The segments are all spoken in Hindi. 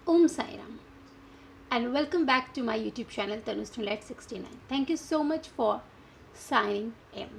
Om Sai Ram, and welcome back to my YouTube channel Tanusnulat 69. Thank you so much for signing in.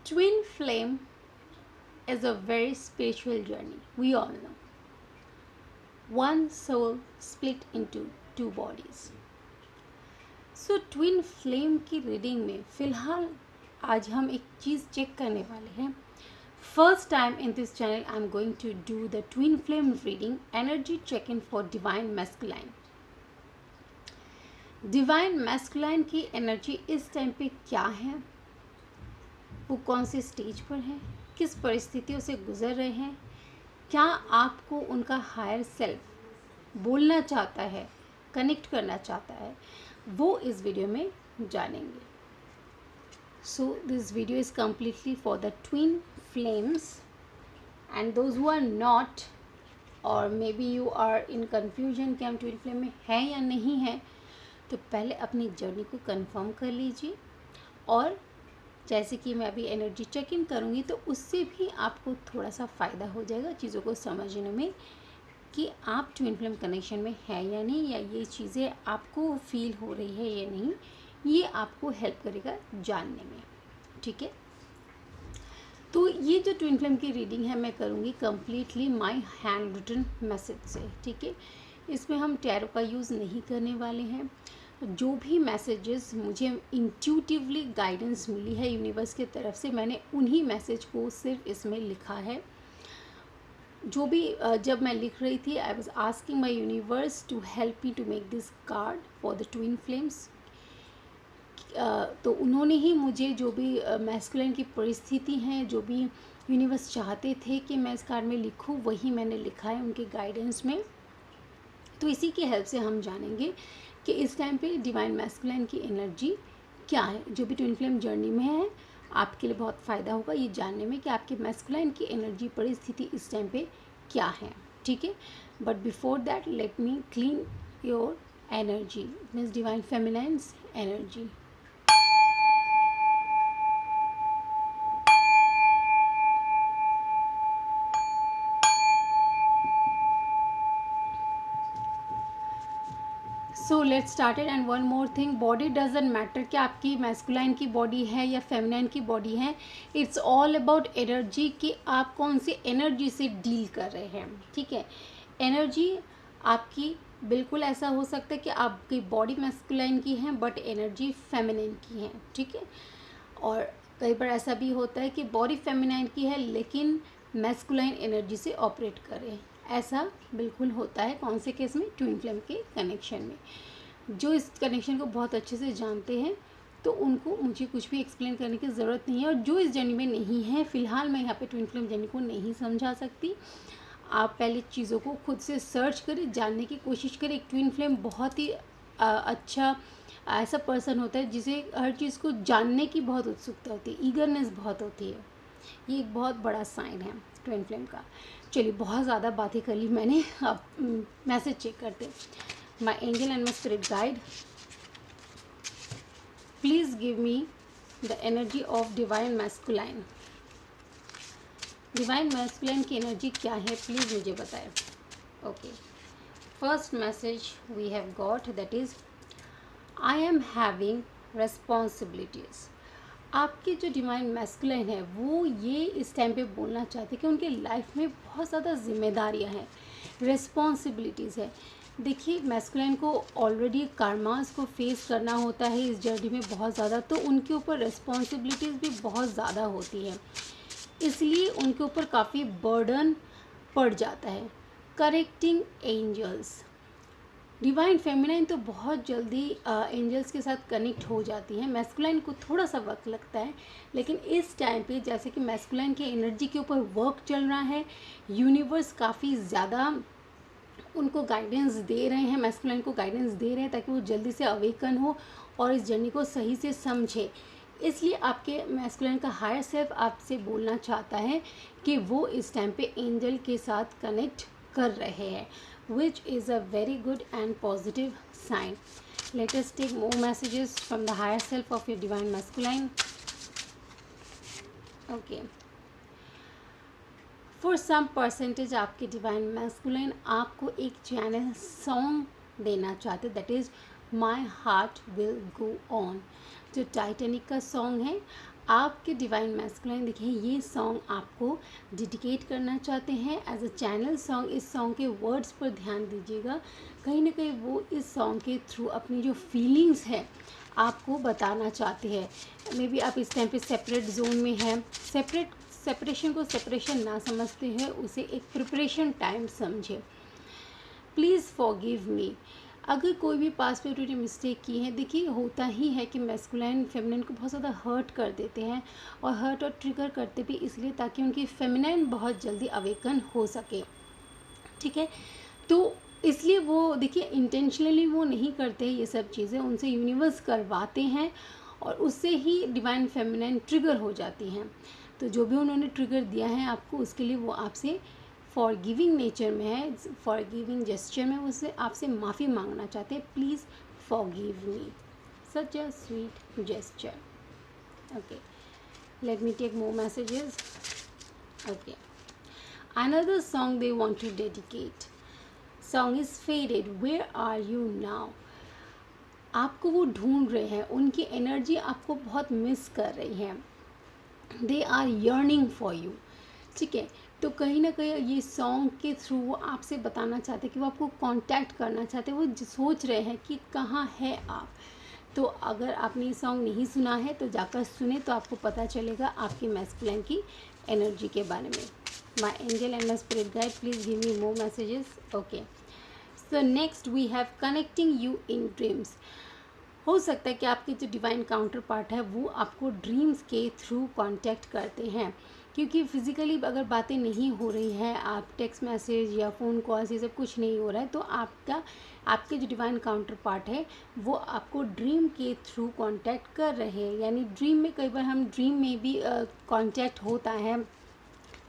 Twin flame is a very spiritual journey. We all know. One soul split into two bodies. So twin flame की रीडिंग में फ़िलहाल आज हम एक चीज़ चेक करने वाले हैं. First time in this channel I'm going to do the twin flame reading energy check-in for divine masculine. Divine masculine की एनर्जी इस टाइम पे क्या है, वो कौन से स्टेज पर है, किस परिस्थितियों से गुजर रहे हैं, क्या आपको उनका हायर सेल्फ बोलना चाहता है, कनेक्ट करना चाहता है, वो इस वीडियो में जानेंगे. So this video is completely for the twin flames, and those who are not, or maybe you are in confusion कि हम twin flame में हैं या नहीं हैं, तो पहले अपनी जर्नी को कंफर्म कर लीजिए. और जैसे कि मैं अभी एनर्जी चेक इन करूँगी तो उससे भी आपको थोड़ा सा फ़ायदा हो जाएगा चीज़ों को समझने में कि आप ट्विन फ्लेम कनेक्शन में है या नहीं, या ये चीज़ें आपको फील हो रही है या नहीं. ये आपको हेल्प करेगा जानने में. ठीक है, तो ये जो ट्विन फ्लेम की रीडिंग है मैं करूँगी completely my hand written message से. ठीक है, इसमें हम टैरो का यूज़ नहीं करने वाले हैं. जो भी मैसेजेस मुझे इंट्यूटिवली गाइडेंस मिली है यूनिवर्स की तरफ से, मैंने उन्हीं मैसेज को सिर्फ इसमें लिखा है. जो भी जब मैं लिख रही थी I was asking my universe to help me to make this card for the twin flames. तो उन्होंने ही मुझे जो भी मैस्कुलिन की परिस्थिति हैं, जो भी यूनिवर्स चाहते थे कि मैं इस कार्ड में लिखूं, वही मैंने लिखा है उनके गाइडेंस में. तो इसी की हेल्प से हम जानेंगे कि इस टाइम पे डिवाइन मैस्कुलिन की एनर्जी क्या है. जो भी ट्विन फ्लेम जर्नी में है आपके लिए बहुत फ़ायदा होगा ये जानने में कि आपके मैस्कुलिन की एनर्जी परिस्थिति इस टाइम पे क्या है. ठीक है, but before that let me clean your energy, means divine feminines energy. So let's started. And one more thing, body doesn't matter कि आपकी मैस्कुलाइन की बॉडी है या फेमिनाइन की बॉडी है. इट्स ऑल अबाउट एनर्जी कि आप कौन सी एनर्जी से डील कर रहे हैं. ठीक है, एनर्जी आपकी बिल्कुल ऐसा हो सकता है कि आपकी बॉडी मैस्कुलाइन की है बट एनर्जी फेमिनाइन की है. ठीक है, और कई बार ऐसा भी होता है कि बॉडी फेमिनाइन की है लेकिन मैस्कुलाइन एनर्जी से ऑपरेट कर रहे हैं. ऐसा बिल्कुल होता है. कौन से केस में? ट्विन फ्लेम के कनेक्शन में. जो इस कनेक्शन को बहुत अच्छे से जानते हैं तो उनको मुझे कुछ भी एक्सप्लेन करने की ज़रूरत नहीं है. और जो इस जर्नी में नहीं है, फ़िलहाल मैं यहाँ पे ट्विन फ्लेम जर्नी को नहीं समझा सकती. आप पहले चीज़ों को खुद से सर्च करें, जानने की कोशिश करें. एक ट्विन फ्लेम बहुत ही अच्छा ऐसा पर्सन होता है जिसे हर चीज़ को जानने की बहुत उत्सुकता होती है, ईगरनेस बहुत होती है. ये एक बहुत बड़ा साइन है ट्विन फ्लेम का. चलिए, बहुत ज़्यादा बातें कर ली मैंने. अब मैसेज चेक करते. My angel and my spirit guide, please give me the energy of divine masculine. Divine masculine की एनर्जी क्या है प्लीज़ मुझे बताएं. Okay, first message we have got that is I am having responsibilities. आपकी जो डिवाइन मैस्कुलाइन है वो ये इस टाइम पे बोलना चाहते हैं कि उनके लाइफ में बहुत ज़्यादा जिम्मेदारियां हैं, रिस्पॉन्सिबिलिटीज़ है. देखिए, मैस्कुलाइन को ऑलरेडी कार्मास को फेस करना होता है इस जर्नी में बहुत ज़्यादा, तो उनके ऊपर रिस्पॉन्सिबिलिटीज़ भी बहुत ज़्यादा होती हैं. इसलिए उनके ऊपर काफ़ी बर्डन पड़ जाता है. Correcting angels. डिवाइन फेमिनाइन तो बहुत जल्दी एंजल्स के साथ कनेक्ट हो जाती हैं. मैस्कुलाइन को थोड़ा सा वक्त लगता है, लेकिन इस टाइम पे जैसे कि मैस्कुलाइन की एनर्जी के ऊपर वर्क चल रहा है, यूनिवर्स काफ़ी ज़्यादा उनको गाइडेंस दे रहे हैं, मैस्कुलाइन को गाइडेंस दे रहे हैं ताकि वो जल्दी से अवेकन हो और इस जर्नी को सही से समझे. इसलिए आपके मैस्कुलाइन का हायर सेल्फ आपसे बोलना चाहता है कि वो इस टाइम पे एंजल के साथ कनेक्ट कर रहे हैं, which is a very good and positive sign. Let us take more messages from the higher self of your divine masculine. Okay, for some percentage आपके डिवाइन मैस्कुलाइन आपको एक चैनल सॉन्ग देना चाहते, that is my heart will go on. जो टाइटैनिक का सॉन्ग है, आपके डिवाइन मैस्कुलाइन देखिए ये सॉन्ग आपको डेडिकेट करना चाहते हैं एज अ चैनल सॉन्ग। इस सॉन्ग के वर्ड्स पर ध्यान दीजिएगा, कहीं ना कहीं वो इस सॉन्ग के थ्रू अपनी जो फीलिंग्स है आपको बताना चाहते हैं। मे बी आप इस टाइम पे सेपरेट जोन में हैं, सेपरेशन को सेपरेशन ना समझते हैं, उसे एक प्रिपरेशन टाइम समझे। Please forgive me. अगर कोई भी पास्ट में उन्होंने मिस्टेक की है, देखिए होता ही है कि मैस्कुलाइन फेमिनिन को बहुत ज़्यादा हर्ट कर देते हैं, और हर्ट और ट्रिगर करते भी इसलिए ताकि उनकी फेमिनिन बहुत जल्दी अवेकन हो सके, ठीक है। तो इसलिए वो देखिए इंटेंशनली वो नहीं करते ये सब चीज़ें, उनसे यूनिवर्स करवाते हैं और उससे ही डिवाइन फेमिनिन ट्रिगर हो जाती हैं। तो जो भी उन्होंने ट्रिगर दिया है आपको, उसके लिए वो आपसे फॉरगिविंग नेचर में है, फॉरगिविंग जेस्चर में उससे आपसे माफ़ी मांगना चाहते हैं। Please forgive me, such a sweet gesture. Okay, let me take more messages. Okay, another song they want to dedicate. Song is Faded, where are you now? आपको वो ढूंढ रहे हैं, उनकी एनर्जी आपको बहुत मिस कर रही है, they are yearning for you, ठीक है। तो कहीं ना कहीं ये सॉन्ग के थ्रू वो आपसे बताना चाहते हैं कि वो आपको कांटेक्ट करना चाहते हैं, वो सोच रहे हैं कि कहाँ है आप। तो अगर आपने ये सॉन्ग नहीं सुना है तो जाकर सुने, तो आपको पता चलेगा आपकी मैस्कुलाइन की एनर्जी के बारे में। My angel and my spirit guide, please give me more messages. Okay, so next we have connecting you in dreams. हो सकता है कि आपके जो डिवाइन काउंटर पार्ट है वो आपको ड्रीम्स के थ्रू कांटेक्ट करते हैं, क्योंकि फिज़िकली अगर बातें नहीं हो रही हैं, आप टेक्स्ट मैसेज या फ़ोन कॉल्स ये सब कुछ नहीं हो रहा है, तो आपके जो डिवाइन काउंटर पार्ट है वो आपको ड्रीम के थ्रू कांटेक्ट कर रहे हैं। यानी ड्रीम में, कई बार हम ड्रीम में भी कांटेक्ट होता है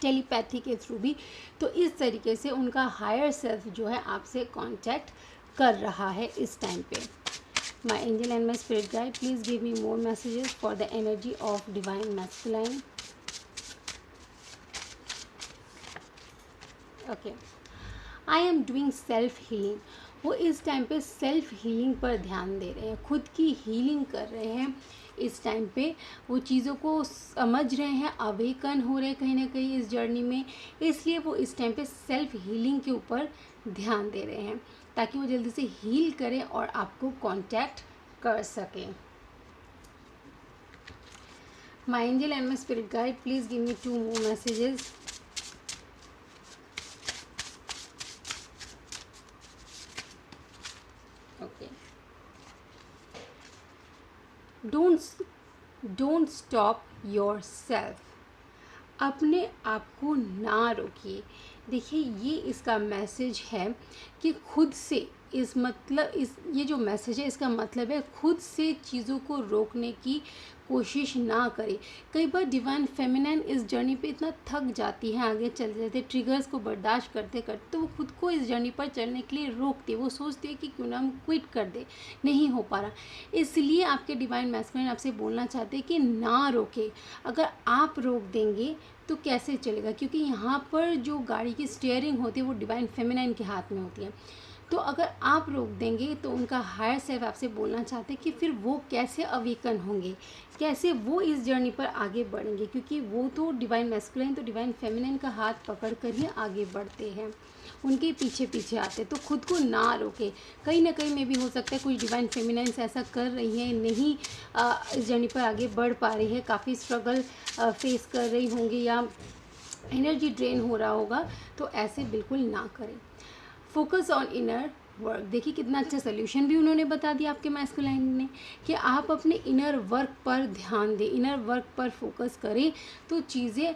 टेलीपैथी के थ्रू भी, तो इस तरीके से उनका हायर सेल्फ जो है आपसे कांटेक्ट कर रहा है इस टाइम पे। My angel and my spirit guide, please give me more messages for the energy of divine masculine. Okay, I am doing self healing. वो इस टाइम पे सेल्फ हीलिंग पर ध्यान दे रहे हैं, खुद की हीलिंग कर रहे हैं इस टाइम पे। वो चीज़ों को समझ रहे हैं, अवेकन हो रहे हैं कहीं ना कहीं इस जर्नी में, इसलिए वो इस टाइम पे सेल्फ हीलिंग के ऊपर ध्यान दे रहे हैं ताकि वो जल्दी से हील करें और आपको कांटेक्ट कर सकें। My angel and my spirit guide, please give me 2 more messages. Okay. Don't stop yourself. अपने आप को ना रोकिए। देखिए ये इसका मैसेज है कि खुद से ये जो मैसेज है इसका मतलब है खुद से चीज़ों को रोकने की कोशिश ना करें। कई बार डिवाइन फेमिनिन इस जर्नी पे इतना थक जाती है, आगे चल जाते ट्रिगर्स को बर्दाश्त करते करते, तो वो खुद को इस जर्नी पर चलने के लिए रोकती है। वो सोचती है कि क्यों ना हम क्विट कर दे, नहीं हो पा रहा। इसलिए आपके डिवाइन मैस्कुलिन आपसे बोलना चाहते हैं कि ना रोके। अगर आप रोक देंगे तो कैसे चलेगा, क्योंकि यहाँ पर जो गाड़ी की स्टीयरिंग होती है वो डिवाइन फेमिनिन के हाथ में होती है। तो अगर आप रोक देंगे तो उनका हायर सेल्फ आपसे बोलना चाहते हैं कि फिर वो कैसे अवेकन होंगे, कैसे वो इस जर्नी पर आगे बढ़ेंगे, क्योंकि वो तो डिवाइन मैस्कुलिन तो डिवाइन फेमिनिन का हाथ पकड़ कर ही आगे बढ़ते हैं, उनके पीछे पीछे आते। तो खुद को ना रोके। कहीं ना कहीं में भी हो सकता है कुछ डिवाइन फेमिनिन ऐसा कर रही हैं, नहीं इस जर्नी पर आगे बढ़ पा रही है, काफ़ी स्ट्रगल फेस कर रही होंगी या एनर्जी ड्रेन हो रहा होगा, तो ऐसे बिल्कुल ना करें। Focus on inner work. देखिए कितना अच्छा सोल्यूशन भी उन्होंने बता दिया आपके मैस्कुलाइन ने कि आप अपने इनर वर्क पर ध्यान दें, इनर वर्क पर फोकस करें तो चीज़ें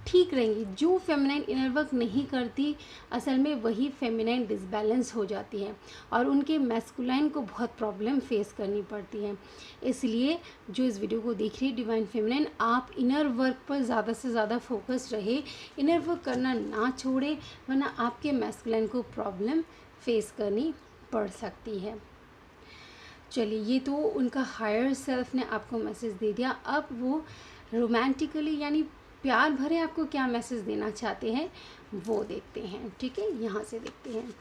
ठीक रहेंगी। जो फेमिनाइन इनर वर्क नहीं करती, असल में वही फेमिनाइन डिसबैलेंस हो जाती है और उनके मैस्कुलाइन को बहुत प्रॉब्लम फेस करनी पड़ती है। इसलिए जो इस वीडियो को देख रही है डिवाइन फेमिनाइन, आप इनर वर्क पर ज़्यादा से ज़्यादा फोकस रहे, इनर वर्क करना ना छोड़े, वरना आपके मैस्कुलाइन को प्रॉब्लम फेस करनी पड़ सकती है। चलिए, ये तो उनका हायर सेल्फ ने आपको मैसेज दे दिया। अब वो रोमांटिकली यानी प्यार भरे आपको क्या मैसेज देना चाहते हैं वो देखते हैं। ठीक है, यहाँ से देखते हैं।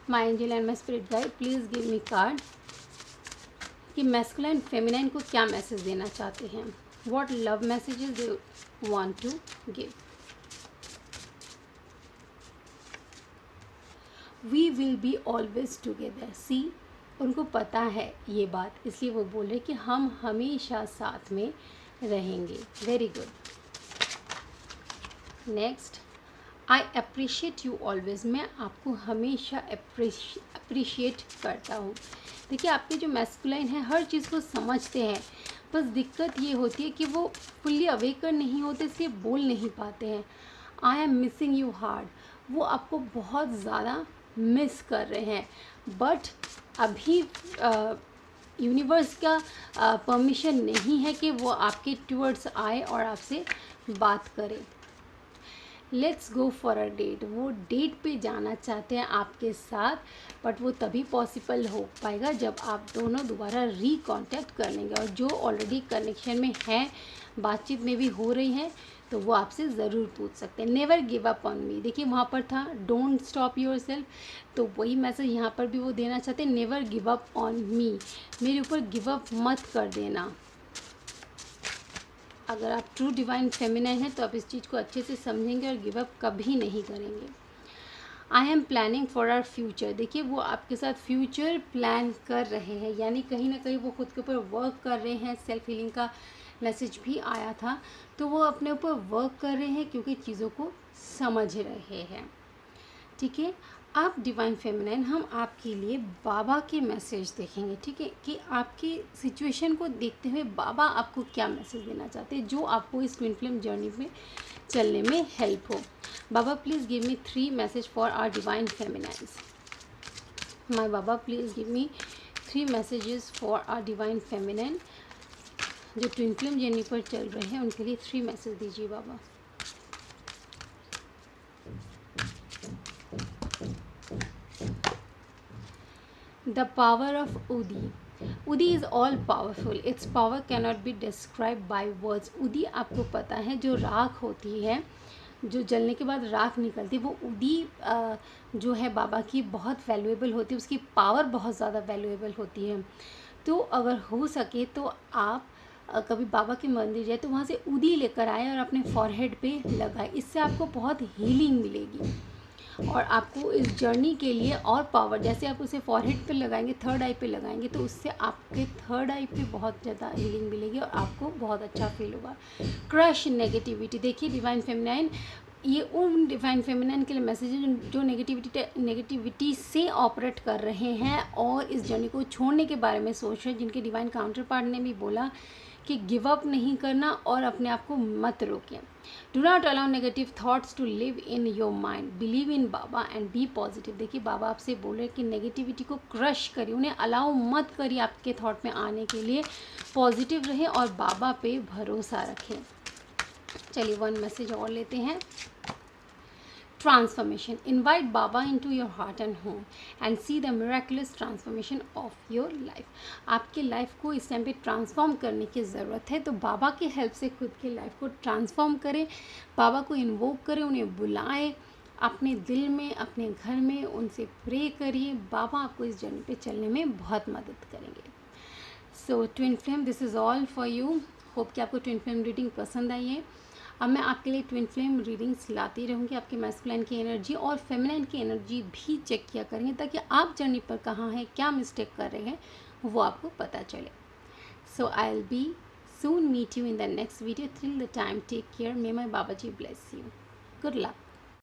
My angel and my spirit guide, please give me card कि मैस्कुलाइन फेमिनाइन को क्या मैसेज देना चाहते हैं। What love messages they want to give. We will be always together. See, उनको पता है ये बात, इसलिए वो बोल रहे कि हम हमेशा साथ में रहेंगे। Very good. Next, I appreciate you always. मैं आपको हमेशा अप्रिशिएट करता हूँ। देखिए, आपके जो मैस्कुलाइन है हर चीज़ को समझते हैं, बस दिक्कत ये होती है कि वो फुल्ली अवेकन नहीं होते, इसलिए बोल नहीं पाते हैं। I am missing you hard. वो आपको बहुत ज़्यादा मिस कर रहे हैं, बट अभी यूनिवर्स का परमिशन नहीं है कि वो आपके टूवर्ड्स आए और आपसे बात करे। Let's go for a date. वो डेट पे जाना चाहते हैं आपके साथ, बट वो तभी पॉसिबल हो पाएगा जब आप दोनों दोबारा रिकॉन्टैक्ट कर लेंगे। और जो ऑलरेडी कनेक्शन में हैं, बातचीत में भी हो रही हैं, तो वो आपसे ज़रूर पूछ सकते हैं। Never give up on me. देखिए, वहाँ पर था डोंट स्टॉप योर सेल्फ, तो वही मैसेज यहाँ पर भी वो देना चाहते हैं। Never give up on me, मेरे ऊपर गिव अप मत कर देना। अगर आप ट्रू डिवाइन फेमिनाइन हैं तो आप इस चीज़ को अच्छे से समझेंगे और गिव अप कभी नहीं करेंगे। I am planning for our future. देखिए, वो आपके साथ फ्यूचर प्लान कर रहे हैं, यानी कहीं ना कहीं वो खुद के ऊपर वर्क कर रहे हैं। सेल्फ हीलिंग का मैसेज भी आया था, तो वो अपने ऊपर वर्क कर रहे हैं क्योंकि चीज़ों को समझ रहे हैं। ठीक है, आप डिवाइन फेमिनाइन, हम आपके लिए बाबा के मैसेज देखेंगे। ठीक है, कि आपकी सिचुएशन को देखते हुए बाबा आपको क्या मैसेज देना चाहते हैं जो आपको इस ट्विन फ्लेम जर्नी में चलने में हेल्प हो। Baba, please give me 3 message for our divine feminines. My Baba, please give me 3 messages for our divine feminine. जो ट्विन फ्लेम जर्नी पर चल रहे हैं उनके लिए 3 मैसेज दीजिए बाबा। The power of Udi. Udi is all powerful. Its power cannot be described by words. Udi आपको पता है जो राख होती है, जो जलने के बाद राख निकलती है, वो उदी जो है बाबा की बहुत वैल्यूएबल होती है, उसकी पावर बहुत ज़्यादा वैल्यूएबल होती है। तो अगर हो सके तो आप कभी बाबा के मंदिर जाए तो वहाँ से उदी लेकर आए और अपने फॉरहेड पे लगाए। इससे आपको बहुत हीलिंग मिलेगी और आपको इस जर्नी के लिए और पावर, जैसे आप उसे फॉरहेड पे लगाएंगे, थर्ड आई पे लगाएंगे, तो उससे आपके थर्ड आई पे बहुत ज़्यादा हीलिंग मिलेगी और आपको बहुत अच्छा फील होगा। Crush negativity. देखिए, डिवाइन फेमिनाइन, ये उन डिवाइन फेमिनाइन के लिए मैसेज है जो नेगेटिविटी से ऑपरेट कर रहे हैं और इस जर्नी को छोड़ने के बारे में सोच रहे हैं, जिनके डिवाइन काउंटर पार्ट ने भी बोला कि गिव अप नहीं करना और अपने आप को मत रोकें। Do not allow negative thoughts to live in your mind, believe in Baba and be positive. देखिए, बाबा आपसे बोल रहे हैं कि नेगेटिविटी को क्रश करिए, उन्हें अलाउ मत करिए आपके थॉट में आने के लिए। पॉजिटिव रहें और बाबा पे भरोसा रखें। चलिए 1 मैसेज और लेते हैं। Transformation. Invite Baba into your heart and home and see the miraculous transformation of your life. आपके लाइफ को इस टाइम पे ट्रांसफॉर्म करने की ज़रूरत है, तो बाबा की हेल्प से खुद की लाइफ को ट्रांसफॉर्म करें। बाबा को इन्वोक करें, उन्हें बुलाएं अपने दिल में, अपने घर में, उनसे प्रे करिए। बाबा आपको इस जर्नी पे चलने में बहुत मदद करेंगे। So twin flame, this is all for you. Hope कि आपको ट्विन फ्लेम रीडिंग पसंद आई है। अब मैं आपके लिए ट्विन फ्लेम रीडिंग्स लाती रहूँगी। आपके मैस्कुलाइन की एनर्जी और फेमिनाइन की एनर्जी भी चेक किया करेंगे, ताकि आप जर्नी पर कहाँ हैं, क्या मिस्टेक कर रहे हैं, वो आपको पता चले। So I will be soon meet you in the next video. Till the time, take care. May my Baba ji bless you. Good luck.